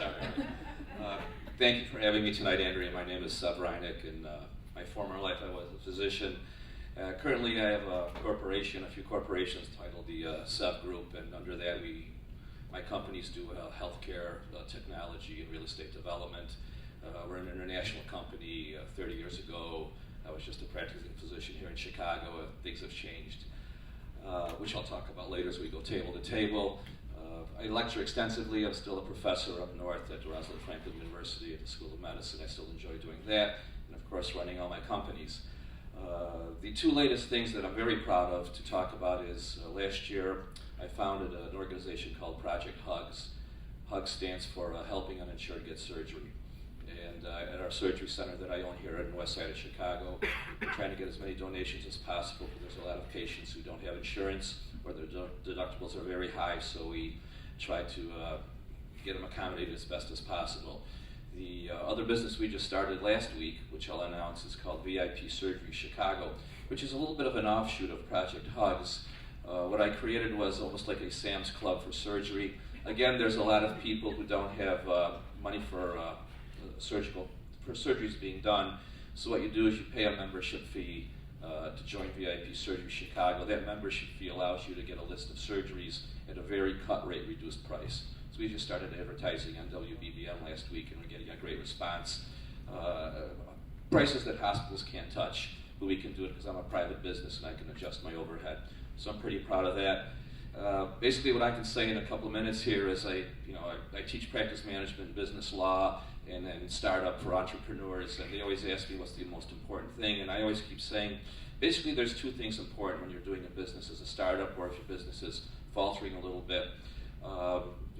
start. Thank you for having me tonight, Andrea. My name is Hrywnak. In my former life, I was a physician. Currently, I have a few corporations titled the SEV Group, and under that, my companies do healthcare, technology, and real estate development. We're an international company. 30 years ago, I was just a practicing physician here in Chicago. Things have changed, which I'll talk about later as we go table to table. I lecture extensively. I'm still a professor up north at Rosalind Franklin University at the School of Medicine. I still enjoy doing that, and of course running all my companies. The two latest things that I'm very proud of to talk about is last year I founded an organization called Project HUGS. HUGS stands for Helping Uninsured Get Surgery. And at our surgery center that I own here in the west side of Chicago, we're trying to get as many donations as possible, because there's a lot of patients who don't have insurance or their deductibles are very high, so we try to get them accommodated as best as possible. The other business we just started last week, which I'll announce, is called VIP Surgery Chicago, which is a little bit of an offshoot of Project HUGS. What I created was almost like a Sam's Club for surgery. Again, there's a lot of people who don't have money for surgeries being done. So what you do is you pay a membership fee to join VIP Surgery Chicago. That membership fee allows you to get a list of surgeries at a very cut rate reduced price. So we just started advertising on WBBM last week, and we're getting a great response. Prices that hospitals can't touch, but we can do it because I'm a private business and I can adjust my overhead. So I'm pretty proud of that. Basically, what I can say in a couple of minutes here is I teach practice management, business law, and then startup for entrepreneurs. And they always ask me what's the most important thing, and I always keep saying, basically, there's two things important when you're doing a business as a startup, or if your business is faltering a little bit.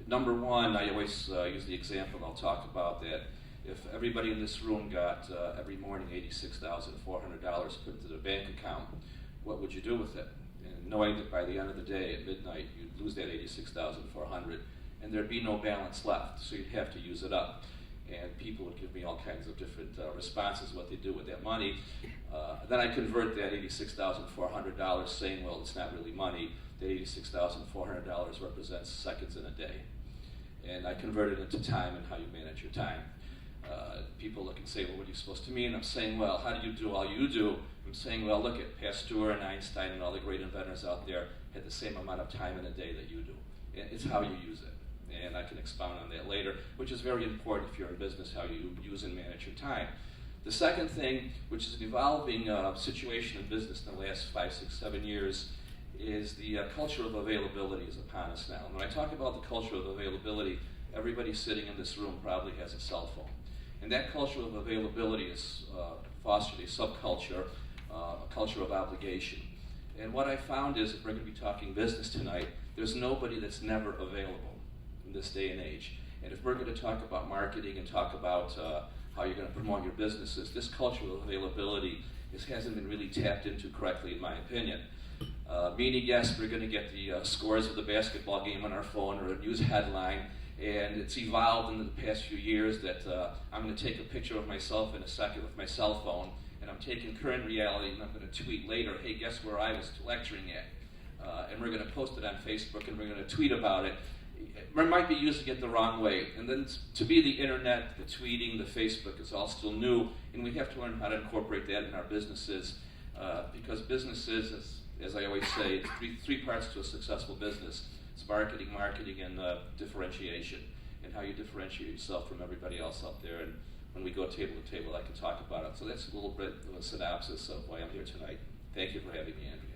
Number one, I always use the example, and I'll talk about that. If everybody in this room got every morning $86,400 put into their bank account, what would you do with it? And knowing that by the end of the day at midnight you'd lose that $86,400, and there'd be no balance left, so you'd have to use it up. And people would give me all kinds of different responses what they do with that money. Then I convert that $86,400, saying, well, it's not really money. That $86,400 represents seconds in a day. And I convert it into time and how you manage your time. People look and say, well, what are you supposed to mean? I'm saying, well, how do you do all you do? I'm saying, well, look at Pasteur and Einstein and all the great inventors out there had the same amount of time in a day that you do. And it's how you use it. And I can expound on that later, which is very important if you're in business, how you use and manage your time. The second thing, which is an evolving situation in business in the last 5, 6, 7 years, is the culture of availability is upon us now. And when I talk about the culture of availability, everybody sitting in this room probably has a cell phone. And that culture of availability has fostered a subculture, a culture of obligation. And what I found is, if we're going to be talking business tonight, there's nobody that's never available in this day and age. And if we're going to talk about marketing and talk about how you're going to promote your businesses, this culture of availability hasn't been really tapped into correctly, in my opinion. Meaning, yes, we're going to get the scores of the basketball game on our phone or a news headline, and it's evolved in the past few years that I'm going to take a picture of myself in a second with my cell phone, and I'm taking current reality, and I'm going to tweet later, hey, guess where I was lecturing at? And we're going to post it on Facebook, and we're going to tweet about it. We might be using it the wrong way. And then to be the internet, the tweeting, the Facebook is all still new, and we have to learn how to incorporate that in our businesses, because businesses, as I always say, it's three parts to a successful business. It's marketing, and differentiation, and how you differentiate yourself from everybody else out there. And when we go table to table, I can talk about it. So that's a little bit of a synopsis of why I'm here tonight. Thank you for having me, Andrea.